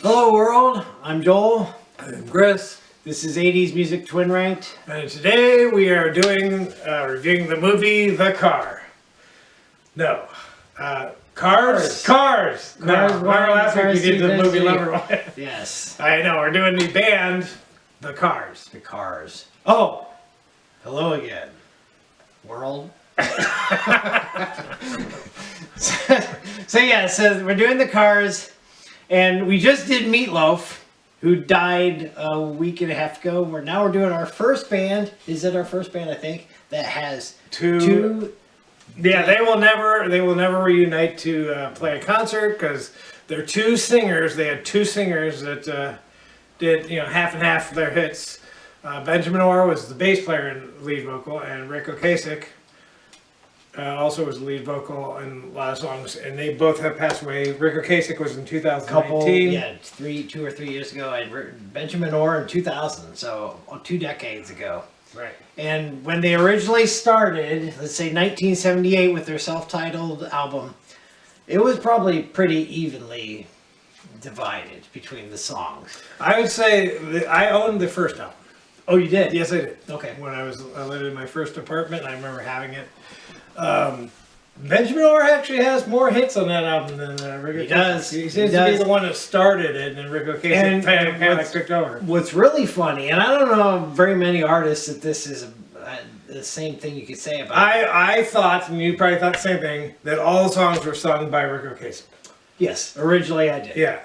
Hello world, I'm Joel. I'm Chris. This is 80s Music Twin Ranked. And today we are reviewing the movie The Car. No. Cars. No, remember last week we did the movie Lover one. Yes. I know, we're doing the band The Cars. The Cars. Oh! Hello again, world. So we're doing The Cars, and we just did Meatloaf, who died a week and a half ago. We're doing our first band. Is it our first band? I think that has two. Yeah, they will never reunite to play a concert because they're two singers. They had two singers that did half and half of their hits. Benjamin Orr was the bass player and lead vocal, and Rick Ocasek also was the lead vocal in a lot of songs. And they both have passed away. Rick Ocasek was in 2019. 2 or 3 years ago. And Benjamin Orr in 2000, so 2 decades ago. Right. And when they originally started, let's say 1978 with their self-titled album, it was probably pretty evenly divided between the songs. I would say I owned the first album. Oh, you did? Yes, I did. Okay. When I lived in my first apartment, I remember having it. Benjamin Orr actually has more hits on that album than Rick Ocasek. He does. He seems to be the one that started it, and Rick Ocasek kind of took over. What's really funny, and I don't know very many artists that this is the same thing you could say about. I thought, and you probably thought the same thing, that all the songs were sung by Rick Ocasek. Yes, originally I did. Yeah.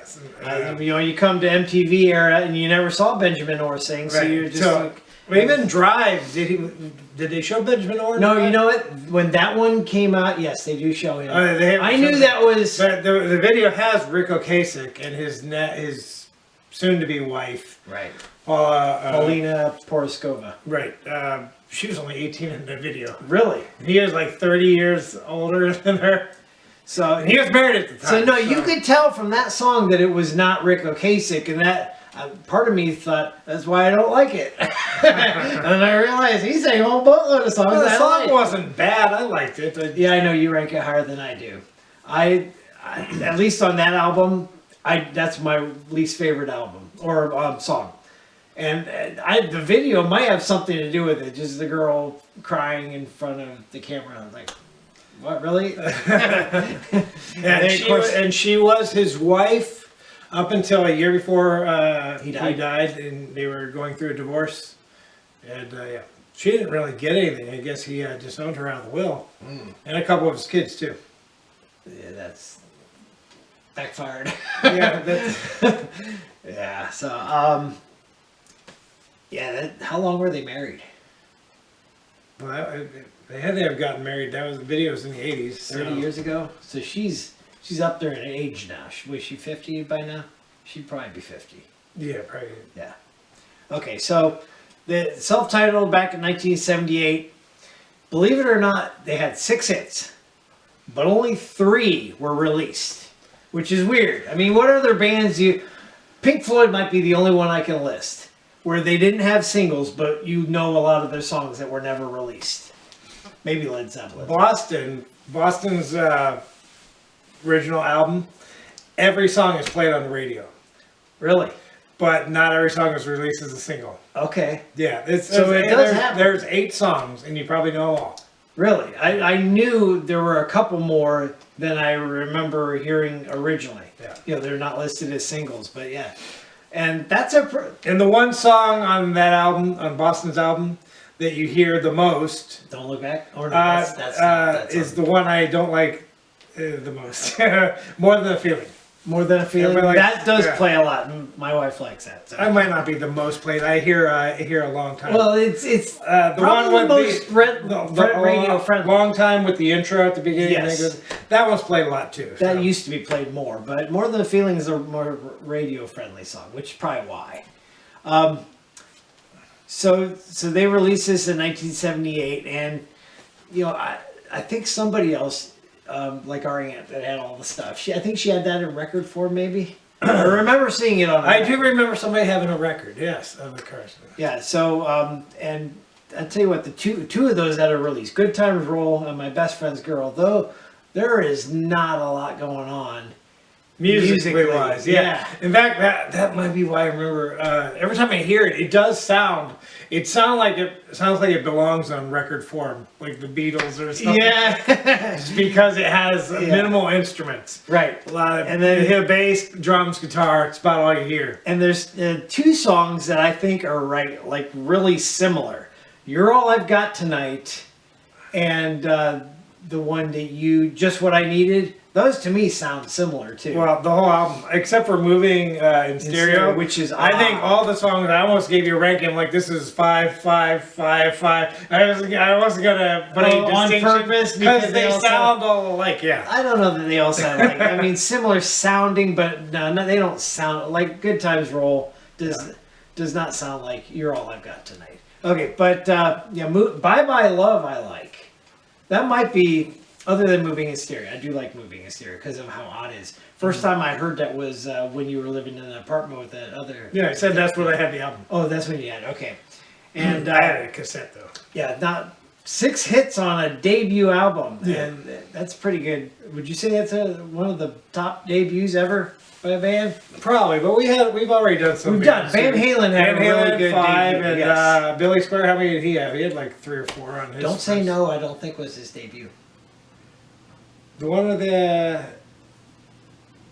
You come to MTV era and you never saw Benjamin Orr sing, so you're just like. Even Drive, did they show Benjamin Orr? No, you know what? When that one came out, yes, they do show him. I knew that was. But the video has Rick Ocasek and his soon-to-be wife. Right. Paulina Poroskova. Right. She was only 18 in the video. Really? He was like 30 years older than her. So and he was married at the time. So you could tell from that song that it was not Rick Ocasek, and that part of me thought that's why I don't like it. And I realized he sang a whole boatload of songs. Well, the song wasn't bad. I liked it. Yeah, I know you rank it higher than I do. I at least on that album, that's my least favorite album or song. And the video might have something to do with it. Just the girl crying in front of the camera. I was like, what, really? And she was his wife up until a year before he died, and they were going through a divorce. And yeah, she didn't really get anything. I guess he disowned her out of the will, and a couple of his kids too. Yeah, that's backfired. Yeah, yeah. So yeah. How long were they married? Well, they had to have gotten married. That was the videos in the 80s. 30 years ago. So she's up there in age now. Was she 50 by now? She'd probably be 50. Yeah, probably. Yeah. Okay, so the self-titled back in 1978. Believe it or not, they had 6 hits, but only 3 were released, which is weird. I mean, what other bands Pink Floyd might be the only one I can list where they didn't have singles, but a lot of their songs that were never released. Maybe Led Zeppelin. Boston's original album, every song is played on the radio. Really? But not every song is released as a single. Okay. Yeah, it does happen. There's 8 songs, and you probably know them all. Really? I knew there were a couple more than I remember hearing originally. Yeah. They're not listed as singles, but yeah. And that's and the one song on that album, on Boston's album, that you hear the most. Don't Look Back? Or no, that's is the one I don't like the most. More Than a Feeling. More Than a Feeling. That does play a lot. My wife likes that. So. I might not be the most played. I hear a long time. Well, it's the one with the radio friendly. Long time with the intro at the beginning. Yes. That one's played a lot too. That used to be played more, but More Than a Feeling is a more radio friendly song, which is probably why. So they released this in 1978, and I think somebody else. Like our aunt that had all the stuff. I think she had that in record form, maybe. I remember seeing it on. I do remember somebody having a record, yes, of the Cars. Yeah. So, and I tell you what, the two of those that are released, "Good Times Roll" and "My Best Friend's Girl," though there is not a lot going on musically wise. Yeah. In fact, that might be why I remember every time I hear it, it does sound. It sounds like it belongs on record form, like the Beatles or something. Yeah. Just because it has minimal instruments. Right. A lot of, And then you hear bass, drums, guitar. It's about all you hear. And there's two songs that I think are like really similar. You're All I've Got Tonight, and the one that you Just What I Needed. Those to me sound similar too. Well, the whole album, except for Moving in stereo, which is I think all the songs. I almost gave you a ranking. Like this is 5, 5, 5, 5. I wasn't gonna put a on distinction purpose because they sound all alike. Yeah. I don't know that they all sound like. I mean, similar sounding, but no, they don't sound like Good Times Roll does not sound like You're All I've Got Tonight. Okay, but Bye Bye Love I like. That might be. Other than Moving in Stereo, I do like Moving in Stereo because of how odd it is. First time I heard that was when you were living in an apartment with that other. Yeah, I said that's when I had the album. Oh, that's when you had. Okay, and I had a cassette though. Yeah, not 6 hits on a debut album, Yeah. and that's pretty good. Would you say that's one of the top debuts ever by a band? Probably, but we've already done some. We've done. Van Halen had a really good 5, debut. and Yes. Billy Square. How many did he have? He had like 3 or 4 on his. Don't say first. no. I don't think was his debut. The one with the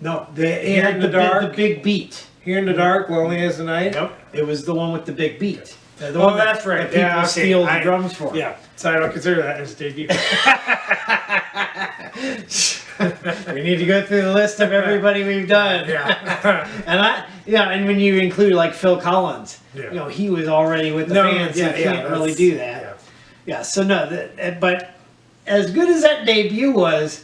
No, Here had in the Dark. the big beat. Here in the Dark, Lonely as the Night. Nope, it was the one with the big beat. The Oh, one that's right. That people Yeah, okay. steal the drums for. Yeah, so I don't consider that his debut. We need to go through the list of everybody we've done. Yeah. And when you include like Phil Collins, Yeah. he was already with the band, so you can't really do that. Yeah. Yeah, so no, but as good as that debut was,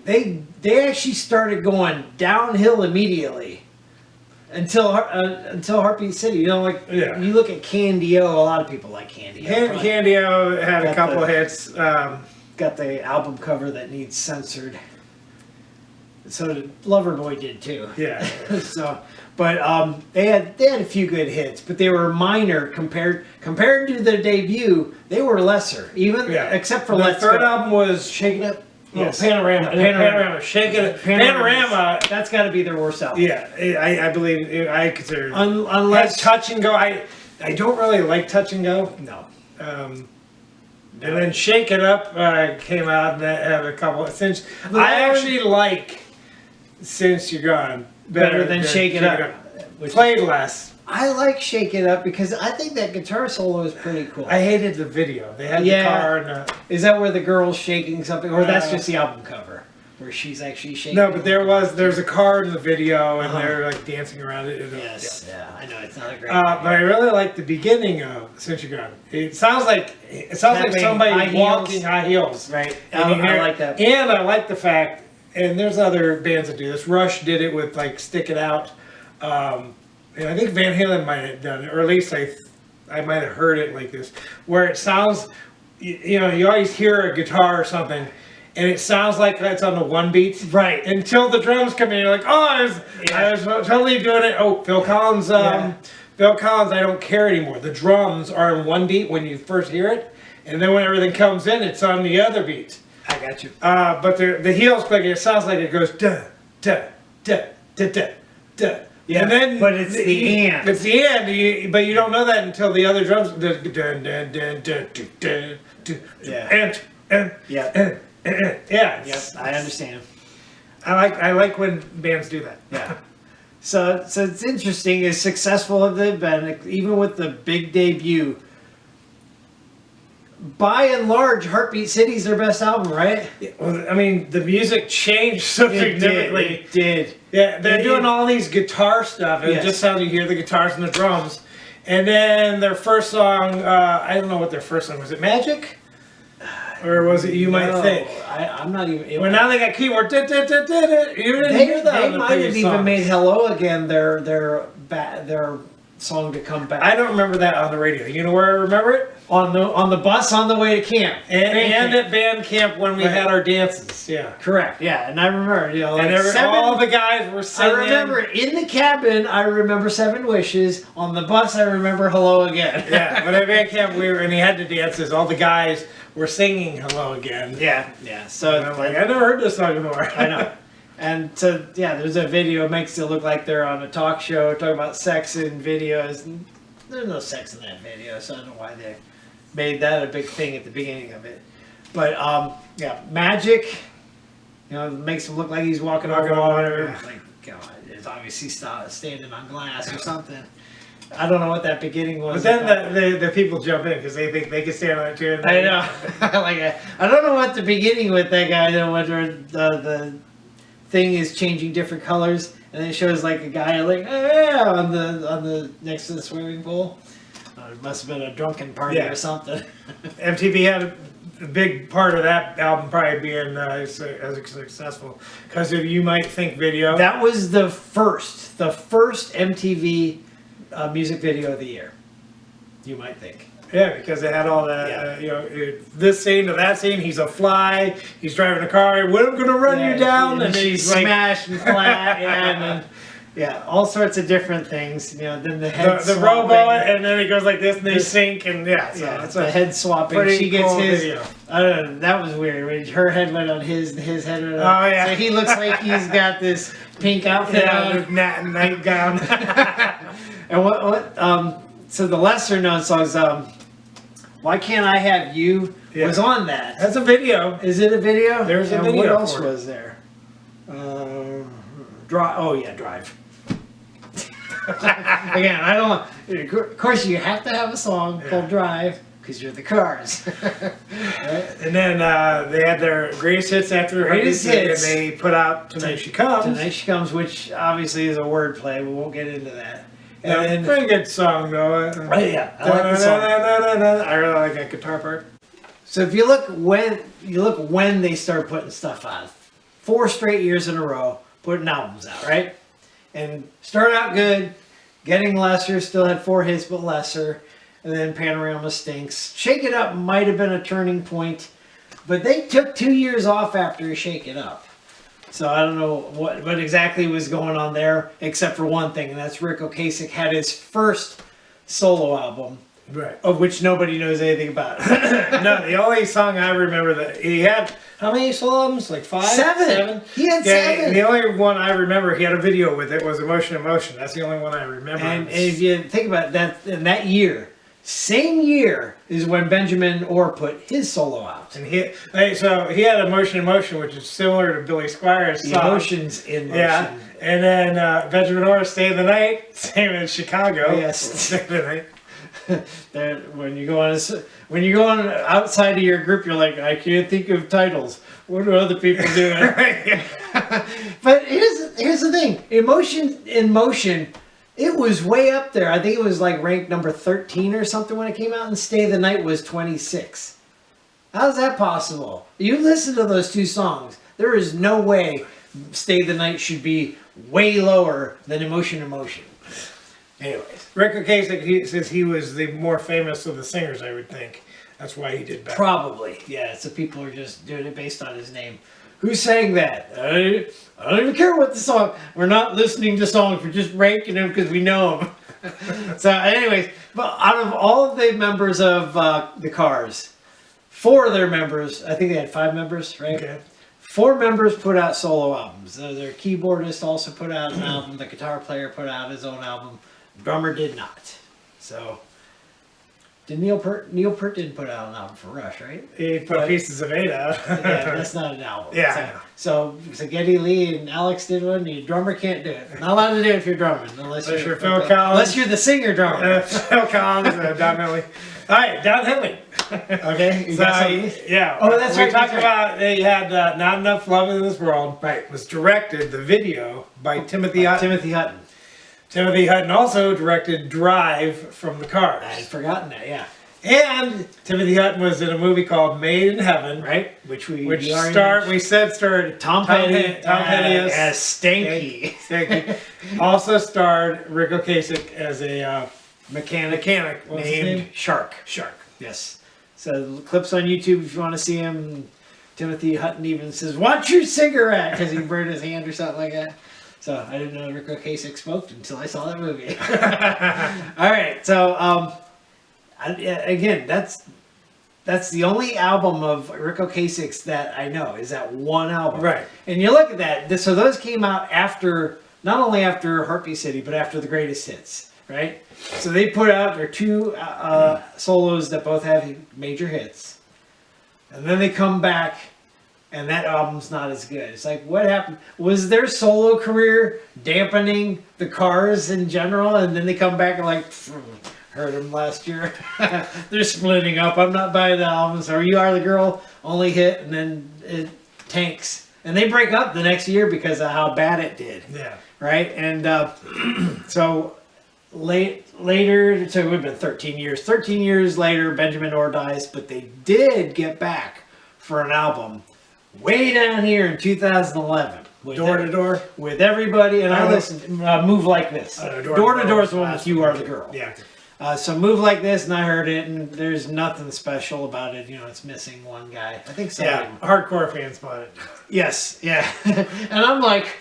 they actually started going downhill immediately until Heartbeat City. You look at Candy-O, a lot of people like Candy-O. Candy-O had a couple of hits. Got the album cover that needs censored. So did Loverboy did too. Yeah. So, but they had a few good hits, but they were minor compared to their debut. They were lesser, except for the third album was Shake It Up. Yes. Panorama. Panorama. Shake It Up. Panorama. That's got to be their worst album. Yeah, I believe I consider it. Unless Touch and Go. I don't really like Touch and Go. No. And then Shake It Up came out and that had a couple. I actually like Since You're Gone better than Shake It Up. Played less. I like Shake It Up because I think that guitar solo is pretty cool. I hated the video. They had the car and is that where the girl's shaking something, or that's just the album cover where she's actually shaking? No, but there's a car in the video and they're like dancing around it. Yes, I know it's not a great. But I really like the beginning of Since You're Gone. It sounds like somebody walking high heels. Right. I like that. And I like the fact, and there's other bands that do this. Rush did it with like Stick It Out. And I think Van Halen might have done it, or at least I might have heard it like this, where it sounds, you always hear a guitar or something, and it sounds like that's on the one beat. Right. Until the drums come in, you're like, oh, I was totally doing it. Oh, Phil Collins, Phil Collins, I don't care anymore. The drums are in one beat when you first hear it, and then when everything comes in, it's on the other beat. I got you. But the heels clicking, it sounds like it goes da da da da da da. Yeah, and then but it's the end. It's the end, but you don't know that until the other drums. Yes, I understand. I like when bands do that. Yeah. So it's interesting. As successful as they've been, even with the big debut, by and large, Heartbeat City's their best album, right? Well, I mean, the music changed so significantly. It did. Yeah, they're doing all these guitar stuff, and just how you hear the guitars and the drums. And then their first song, I don't know what their first song was. It Magic? Or was it You Might Think? I'm not even. Well, now they got keyboard. You didn't hear that. They might have even made Hello Again their song to come back. I don't remember that on the radio. You know where I remember it? On the bus on the way to camp. And at band camp when we had our dances. Yeah. Correct. Yeah, and I remember, all the guys were singing. I remember in the cabin, I remember Seven Wishes. On the bus, I remember Hello Again. Yeah, but at band camp, and he had the dances. All the guys were singing Hello Again. Yeah. So and I'm like, I never heard this song before. I know. And so, yeah, there's a video makes it look like they're on a talk show talking about sex in videos. And there's no sex in that video, so I don't know why they made that a big thing at the beginning of it. But yeah, Magic, makes him look like he's walking on water. Like, God, it's obviously standing on glass or something. I don't know what that beginning was. But then the people jump in because they think they can stand on it too. I know. I don't know what the beginning with that guy. Whether the thing is changing different colors, and it shows like a guy like on the next to the swimming pool. It must have been a drunken party or something. MTV had a big part of that album probably being as successful because of You Might Think video. That was the first MTV music video of the year. You might think. Yeah, because they had all that, this scene to that scene. He's a fly. He's driving a car. Well, I'm gonna run you down, and then he's smashed and flat, and all sorts of different things. Then the head the robot, and then he goes like this, and they sink, and it's the head swapping. She gets cool his. Video. I don't know. That was weird. When her head went on his head went on. Oh yeah. So he looks like he's got this pink outfit on, with nightgown. And what? So the lesser known songs, Why Can't I Have You was on that. That's a video. Is it a video? There's a video. What else was there? Drive. Oh yeah, Drive. Again, I don't. Of course, you have to have a song called Drive because you're the Cars. Right? And then they had their greatest hits after Greatest Hits, and they put out Tonight She Comes. Tonight She Comes, which obviously is a wordplay. We won't get into that. And pretty good song though. Oh yeah, I like the song. I really like that guitar part. So if you look when they start putting stuff out, 4 straight years in a row putting albums out, right? And started out good, Getting Lesser still had 4 hits but lesser, and then Panorama Stinks. Shake It Up might have been a turning point, but they took 2 years off after Shake It Up. So I don't know what exactly was going on there, except for one thing, and that's Rick Ocasek had his first solo album, right, of which nobody knows anything about. No, the only song I remember that he had, how many solo albums? Like 5? 7. He had 7. The only one I remember he had a video with it was Emotion Emotion. That's the only one I remember. And if you think about that, in that year, same year is when Benjamin Orr put his solo out. And he had Emotion Emotion, which is similar to Billy Squires' song. Emotions in Motion. Yeah. And then Benjamin Orr, Stay the Night, same in Chicago. Yes. Stay the Night. When you go on outside of your group, you're like, I can't think of titles. What are other people doing? But here's the thing: Emotion in Motion. It was way up there. I think it was like ranked number 13 or something when it came out, and Stay the Night was 26. How's that possible? You listen to those 2 songs. There is no way Stay the Night should be way lower than Emotion in Motion. Anyways. Rick Ocasek, says he was the more famous of the singers, I would think. That's why he did better. Probably. Yeah, so people are just doing it based on his name. Who's saying that? I don't even care what the song. We're not listening to songs. We're just ranking them because we know them. So anyways, but out of all of the members of the Cars, 4 of their members, I think they had 5 members, right? Okay. 4 members put out solo albums. Their keyboardist also put out an album. The guitar player put out his own album. Drummer did not. So, Neil Peart didn't put out an album for Rush, right? He put Pieces of 8 out. Yeah, that's not an album. Yeah. So Geddy Lee and Alex did one. Your drummer can't do it. Not allowed to do it if you're drumming, unless you're Phil Collins. Unless you're the singer drummer. Phil Collins, Don Henley. All right, Don Henley. Okay. Yeah. Oh, that's right. We talked about they had Not Enough Love in This World. Right. It was directed, the video, by Timothy Hutton. Timothy Hutton also directed Drive from the Cars. I had forgotten that, yeah. And Timothy Hutton was in a movie called Made in Heaven, right? Which starred Tom Petty as Stanky. Also starred Rick Ocasek as a mechanic named Shark. Yes. So clips on YouTube if you want to see him. Timothy Hutton even says, "Watch your cigarette," because he burned his hand or something like that. So I didn't know Rick Ocasek smoked until I saw that movie. All right, so again, that's That's the only album of Rick Ocasek's that I know is that one album. Right. And you look at that. So those came out after, not only after Heartbeat City, but after the greatest hits, right? So they put out their two solos that both have major hits, and then they come back, and that album's not as good. It's like, what happened? Was their solo career dampening the Cars in general, and then they come back and like. Heard them last year. They're splitting up. I'm not buying the albums. Or You Are the Girl only hit, and then it tanks. And they break up the next year because of how bad it did. Yeah. Right? And so later, so it would have been 13 years. 13 years later, Benjamin Orr dies, but they did get back for an album way down here in 2011. Door to Door? With everybody. And I listened, Move Like This. Door to Door is the one with You Are the Girl. Yeah. So Move Like This, and I heard it, and there's nothing special about it. You know, it's missing one guy. I think so. Yeah, hardcore fans bought it. Yes, yeah. And I'm like,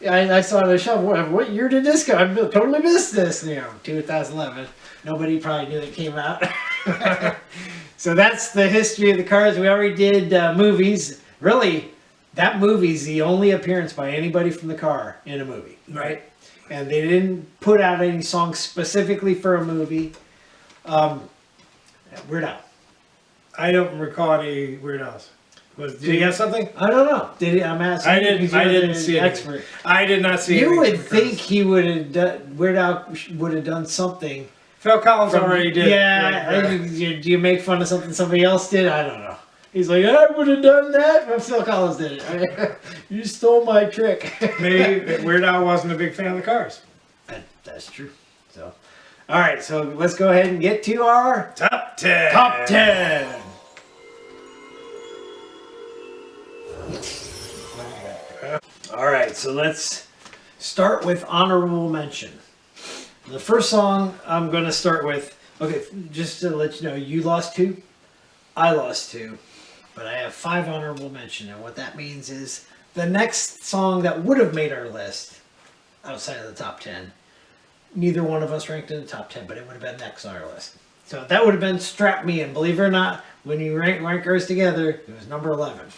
I saw the show. What year did this go? I totally missed this. You know, 2011. Nobody probably knew it came out. So that's the history of the Cars. We already did movies. Really, that movie's the only appearance by anybody from the Car in a movie. Right. And they didn't put out any songs specifically for a movie. Weird Al. I don't recall any Weird Al's. Did he have something? I don't know. Did he? I'm asking. I didn't see it. Expert. I did not see it. You would think he would have done. Weird Al would have done something. Phil Collins already did. Yeah. Right. Do you make fun of something somebody else did? I don't know. He's like, I would have done that, but Phil Collins did it. You stole my trick. Maybe Weird Al wasn't a big fan of the Cars. That's true. So, all right. So let's go ahead and get to our Top 10. Top 10. All right. So let's start with honorable mention. The first song I'm going to start with. Okay, just to let you know, you lost 2. I lost 2. But I have 5 honorable mention, and what that means is the next song that would have made our list outside of the top 10, neither one of us ranked in the top 10, but it would have been next on our list. So that would have been Strap Me In. Believe it or not, when you rank ours together, it was number 11.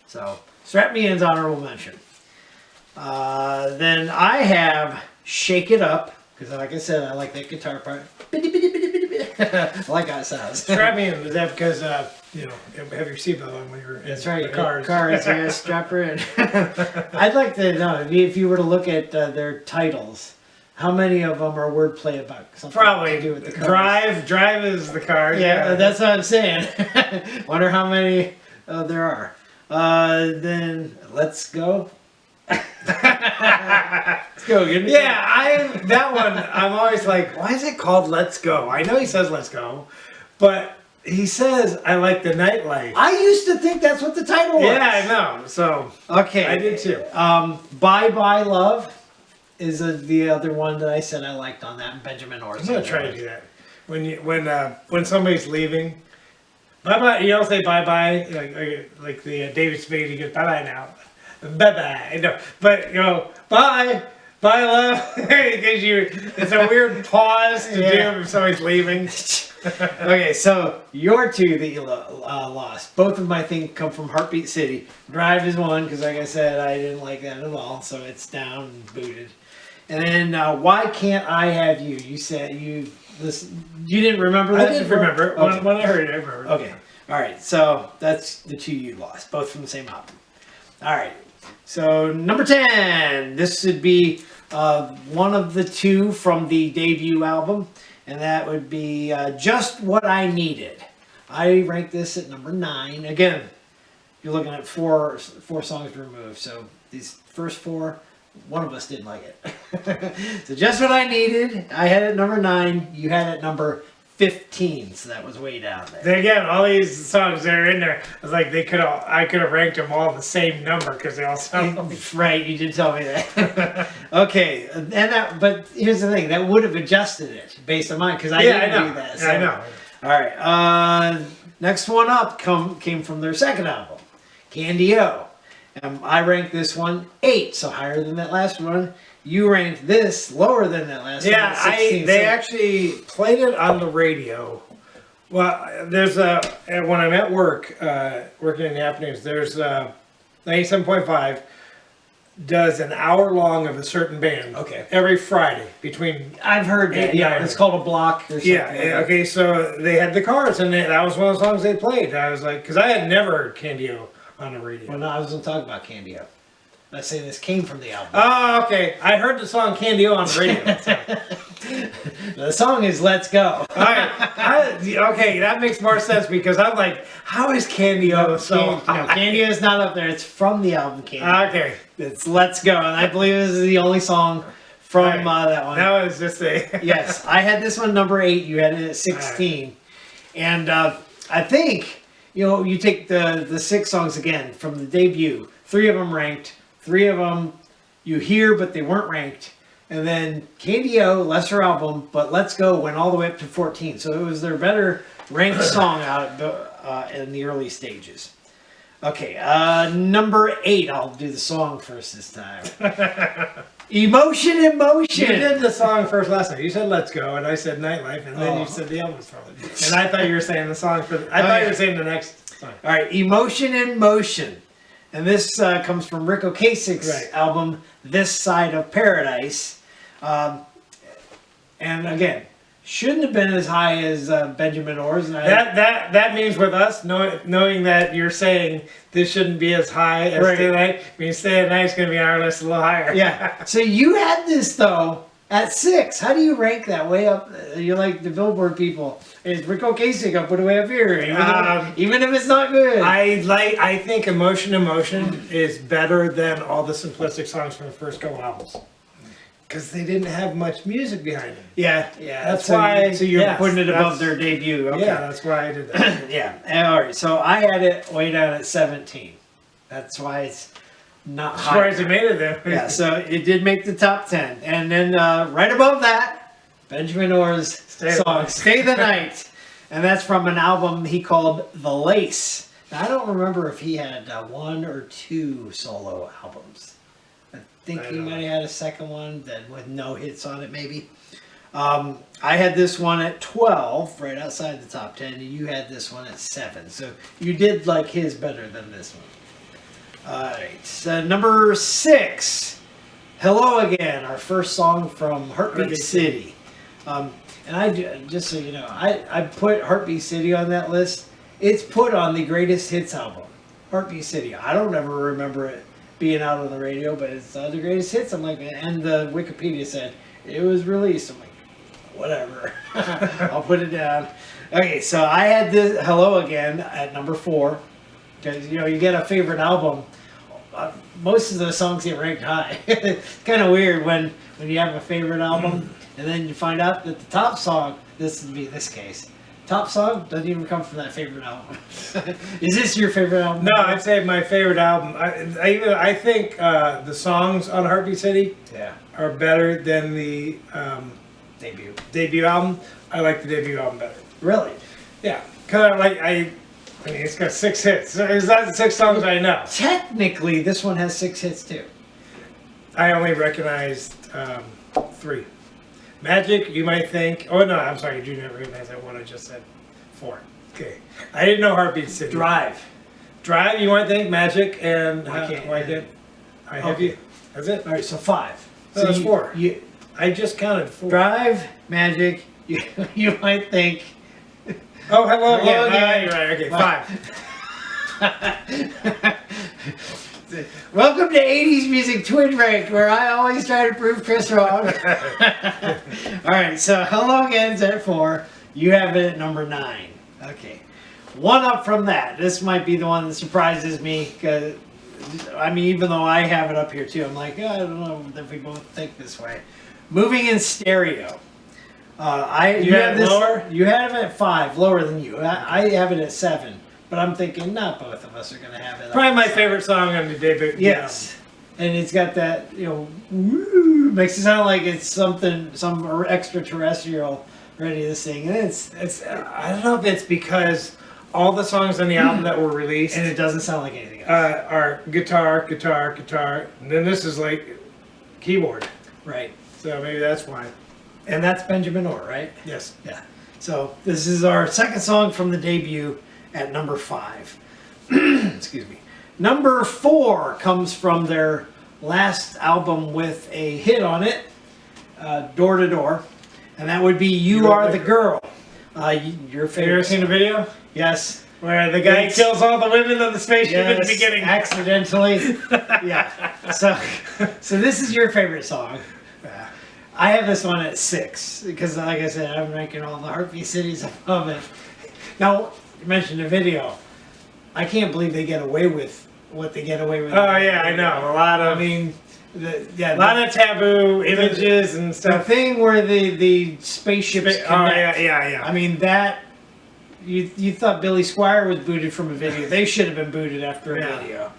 So Strap Me In's honorable mention. Then I have Shake It Up, because like I said, I like that guitar part. I like how it sounds. Strap Me In. Is that because, you know, have your seatbelt on when you're in That's right. the Cars? Cars, yeah, strap her in. I'd like to know, if you were to look at their titles, how many of them are wordplay about something Probably. to do with the Cars? Drive is the Cars. Yeah, that's what I'm saying. Wonder how many there are. Then Let's Go. Let's go. Give me That one, I'm always like, why is it called Let's Go? I know he says Let's Go, but he says, I like the nightlife. I used to think that's what the title was. Yeah, I know. So, okay. I did too. Bye Bye Love is the other one that I said I liked on that. Benjamin Orr. I'm going to try to do that. When somebody's leaving, bye-bye, you don't say bye-bye, like the David Spade, he goes, bye-bye now. Bye-bye. No, but, you know, bye. Bye, love. Because it's a weird pause to do if somebody's leaving. Okay, so your 2 that you lost, both of my things come from Heartbeat City. Drive is one, because like I said, I didn't like that at all, so it's down and booted. And then Why Can't I Have You? You said you didn't remember that? I did remember. Okay. When I heard it, I remember. Okay, all right, so that's the 2 you lost, both from the same album. All right, so number 10, this would be one of the 2 from the debut album, and that would be Just What I Needed. I rank this at number 9. Again, you're looking at four songs removed, so these first 4, one of us didn't like it. So Just What I Needed, I had it at number 9, you had it at number 15, so that was way down there. Then again, all these songs that are in there, I was like, I could have ranked them all the same number because they all sound. Right, you did tell me that. Okay, but here's the thing, that would have adjusted it based on mine, because I didn't do that. So. Yeah, I know. All right, next one up came from their second album, Candy O. I ranked this one 8, so higher than that last one. You ranked this lower than that last one. Yeah, 16, they actually played it on the radio Well, there's when I'm at work, working in the afternoons, there's 97.5 does an hour long of a certain band. Okay. Every Friday between. I've heard that. Yeah, 8 it's called a block or something. Yeah. Okay. So they had the cars, and that was one of the songs they played. I was like, because I had never heard Candy-O on the radio. Well, no, I was going to talk about Candy-O. I say this came from the album. Oh, okay. I heard the song Candy-O on the radio. So. The song is "Let's Go." All right. Okay, that makes more sense because I'm like, how is Candy-O so? Candy-O is not up there. It's from the album Candy-O. Okay. It's "Let's Go," and I believe this is the only song from that one. That was just a. Yes, I had this one number 8. You had it at 16, and I think you take the 6 songs again from the debut. 3 of them ranked. 3 of them you hear, but they weren't ranked. And then Candy-O, lesser album, but Let's Go went all the way up to 14. So it was their better ranked song out in the early stages. Okay, number 8. I'll do the song first this time. Emotion in Motion. You did the song first last time. You said "Let's Go," and I said "Nightlife," and then you said the album's from it. And I thought you were saying the song for. I thought you were saying the next song. All right, Emotion in Motion. And this comes from Rick Ocasek's album, This Side of Paradise. And again, shouldn't have been as high as Benjamin Orr's. And That means with us, knowing that you're saying this shouldn't be as high as Stay the Night, means Stay the Night's going to be on our list a little higher. Yeah. So you had this, though, at 6. How do you rank that way up? You're like the Billboard people. It's Rick Ocasek, I'll put it way up here, even if it's not good. I think Emotion in Motion is better than all the simplistic songs from the first couple albums. Because they didn't have much music behind them. Yeah. That's why. So you're putting it above their debut. Okay. Yeah, that's why I did that. Yeah. All right. So I had it way down at 17. That's why it's not high. Surprised it made it there. Yeah. So it did make the top 10, and then right above that, Benjamin Orr's song "Stay the Night," and that's from an album he called "The Lace." Now, I don't remember if he had 1 or 2 solo albums. I think he might have had a second one that with no hits on it, maybe. I had this one at 12, right outside the top 10, and you had this one at 7. So you did like his better than this one. All right, so number 6, "Hello Again," our first song from Heartbeat City. And I just so you know, I put Heartbeat City on that list. It's put on the greatest hits album, Heartbeat City. I don't ever remember it being out on the radio, but it's the greatest hits. I'm like, and the Wikipedia said it was released. I'm like, whatever. I'll put it down. Okay, so I had this "Hello Again" at number 4 because you get a favorite album. Most of the songs get ranked high. It's kind of weird when you have a favorite album and then you find out that the top song, this would be this case, top song doesn't even come from that favorite album. Is this your favorite album? No, I'd say my favorite album. I think the songs on Heartbeat City are better than the debut album. I like the debut album better. Really? Yeah, because I mean, it's got 6 hits. It's not the 6 songs I know. Technically, this one has 6 hits too. I only recognized 3. Magic, you might think. Oh no, I'm sorry, you do not recognize that one I just said. 4. Okay, I didn't know Heartbeat City. Drive, you might think Magic and why did I have you? That's it. All right, so 5. No, So that's 4. You I just counted 4. Drive, Magic. You might think. Oh, hello Hello again. again. You're right. Okay, 5. Welcome to 80s Music Twin Rank, where I always try to prove Chris wrong. All right, so "Hello Again's" at 4. You have it at number 9. Okay. One up from that. This might be the one that surprises me, because, I mean, even though I have it up here too, I'm like, I don't know if we both think this way. "Moving in Stereo." You have this lower? You have it at 5, lower than you. I have it at 7, but I'm thinking not both of us are going to have it. Probably my favorite song on the debut. Yes, and it's got that woo, makes it sound like it's some extraterrestrial ready to sing, and it's I don't know if it's because all the songs on the album that were released and it doesn't sound like anything else. Are guitar, and then this is like keyboard. Right. So maybe that's why. And that's Benjamin Orr, right? Yes. Yeah. So this is our second song from the debut at number 5. Excuse me. Number 4 comes from their last album with a hit on it, Door to Door, and that would be You Are the Girl. Your favorite. Have you ever seen the video? Yes. Where the guy kills all the women on the spaceship at the beginning. Accidentally. Yeah. So this is your favorite song. I have this one at 6 because, like I said, I'm ranking all the Heartbeat Cities above it. Now, you mentioned the video. I can't believe they get away with what they get away with. Oh yeah, I know. A lot of. I mean, a lot of taboo images and the stuff. thing where the spaceships connect. Oh yeah. I mean that. You thought Billy Squier was booted from a video. They should have been booted after a video.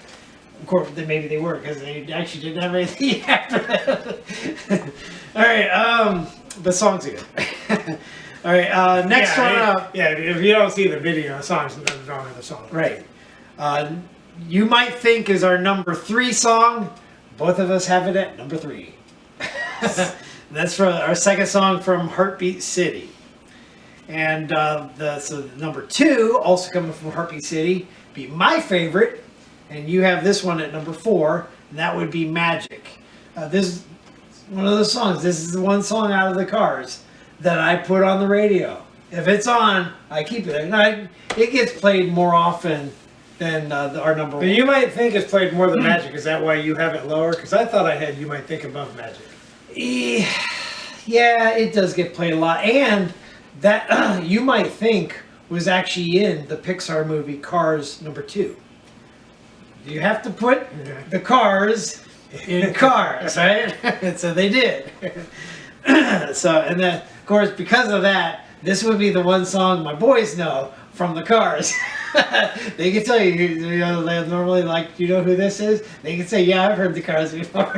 Of course, maybe they were because they actually didn't have anything after that. All right, the song's good. All right, next one up. Yeah, if you don't see the video, the song's don't have the song. Right. You Might Think is our number 3 song. Both of us have it at number 3. That's for our second song from Heartbeat City. And so number 2, also coming from Heartbeat City, be my favorite. And you have this one at number 4, and that would be Magic. This is one of those songs. This is the one song out of the Cars that I put on the radio. If it's on, I keep it. And it gets played more often than our number 1. But You Might Think it's played more than Magic. Is that why you have it lower? Because I thought I had You Might Think above Magic. Yeah, it does get played a lot. And that You Might Think was actually in the Pixar movie Cars number 2. You have to put the Cars in Cars, right? And so they did. So, and then, of course, because of that, this would be the one song my boys know from the Cars. They can tell you know, they normally like, do you know who this is? They can say, yeah, I've heard the Cars before.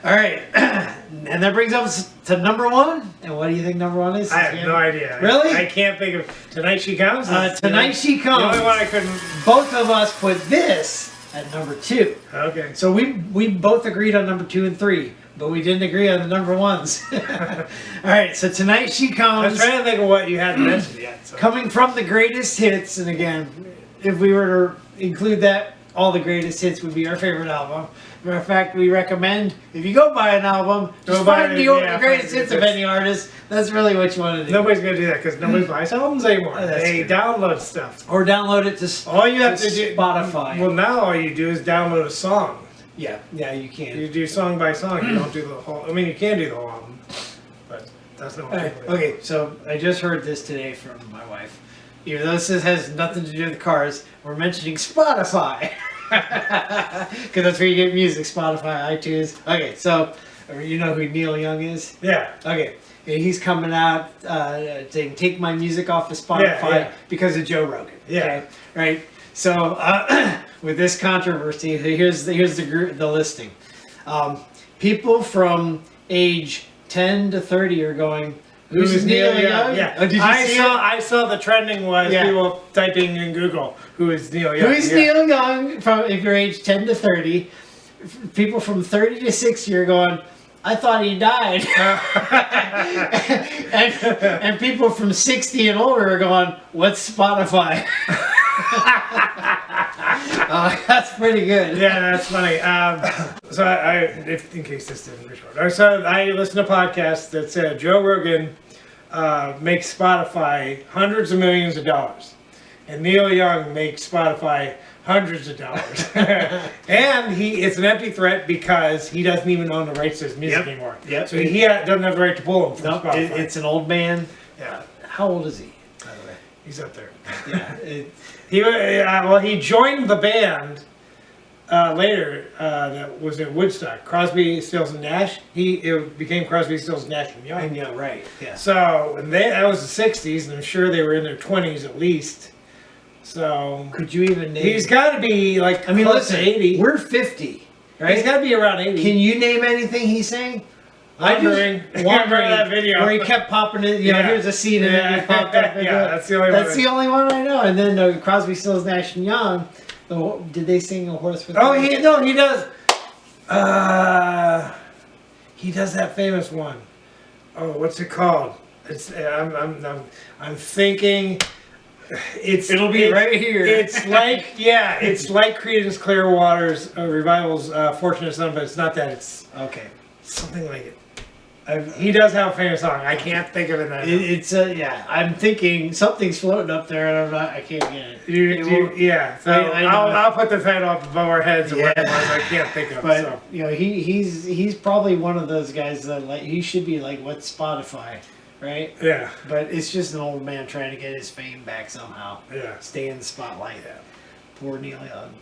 All right. And that brings us to number 1. And what do you think number 1 is? I have no idea. Really? I can't think of Tonight She Comes. Tonight She Comes. The only one I couldn't. Both of us put this at number 2. Okay. So we both agreed on number 2 and 3, but we didn't agree on the number 1s. All right, so Tonight She I was Comes, trying to think of what you hadn't mentioned yet. So. coming from the greatest hits, and again, if we were to include that, all the greatest hits would be our favorite album. Matter of fact, we recommend if you go buy an album, just find the greatest hits of any artist. That's really what you want to do. Nobody's gonna do that because nobody buys albums anymore. They download stuff. Or download it to All you have to do Spotify. Well, now all you do is download a song. Yeah, you can. You do song by song. You don't do the whole. I mean, you can do the whole album, but that's not what people do. Okay, so I just heard this today from my wife. Even though this has nothing to do with Cars, we're mentioning Spotify. Because that's where you get music, Spotify, iTunes. Okay, so you know who Neil Young is? Yeah. Okay, and he's coming out saying, take my music off of Spotify because of Joe Rogan. Yeah. Okay? Right? So with this controversy, here's the listing. People from age 10 to 30 are going, who's Neil Young? Yeah. Oh, did you see it? I saw the trending was people typing in Google, who is Neil Young? Who's Neil Young from if you're age 10 to 30? People from 30 to 60 are going, I thought he died. and people from 60 and older are going, what's Spotify? That's pretty good. Yeah, that's funny. So in case this didn't record, so I listened to a podcast that said Joe Rogan makes Spotify hundreds of millions of dollars, and Neil Young makes Spotify hundreds of dollars. And it's an empty threat because he doesn't even own the rights to his music anymore. Yep. So he doesn't have the right to pull them from Spotify. It's an old man. Yeah. How old is he, by the way? He's up there. Yeah. He joined the band later that was in Woodstock. Crosby, Stills, and Nash. It became Crosby, Stills, Nash, and Young. Yeah, right. Yeah. So that was the 60s, and I'm sure they were in their 20s at least. So could you even name? He's got to be like close to 80. We're 50, right? He's got to be around 80. Can you name anything he's saying? Wandering that video where he kept popping it. You know, here's a scene and then he popped up. That's the only one. That's the only one I know. And then Crosby, Stills, Nash and Young. Did they sing A Horse with? Oh, he does. He does that famous one. Oh, what's it called? I'm thinking It'll be right here. It's like it's like Creedence Clearwater's Revival's Fortunate Son, but it's not that. It's Okay. something like it. He does have a famous song. I can't think of it now. It's yeah. I'm thinking something's floating up there, and I can't get it. Yeah, so I know. I'll put the title up above our heads of what it Yeah. was. I can't think of. But So. you know, he's probably one of those guys that like he should be like what's Spotify, right? Yeah, But it's just an old man trying to get his fame back somehow. yeah. Stay in the spotlight. Poor Neil Young.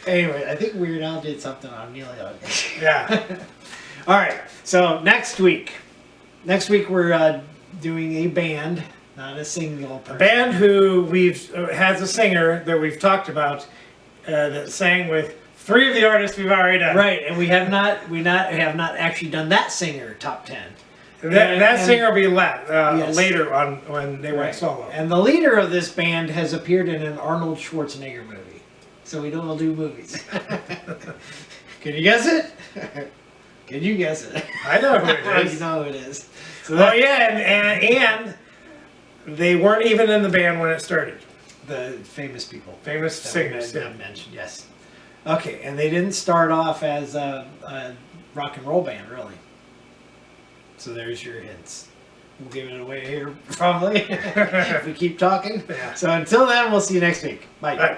Anyway, I think Weird Al did something on Neil Young. Yeah. All right. So next week we're doing a band, not a single person. Band who has a singer that we've talked about that sang with 3 of the artists we've already done. Right, and we have not actually done that singer top 10. That singer will be Yes. later on when they went Right. solo. And the leader of this band has appeared in an Arnold Schwarzenegger movie. So we don't do movies. Can you guess it? Can you guess it? I know who it You is. know who it is. So Oh yeah, and they weren't even in the band when it started. the famous people. Famous that singers. we Yeah. mentioned, yes. Okay, and they didn't start off as a rock and roll band, really. So there's your hints. We'll give it away here, probably, if we keep talking. Yeah. So until then, we'll see you next week. Bye. Bye.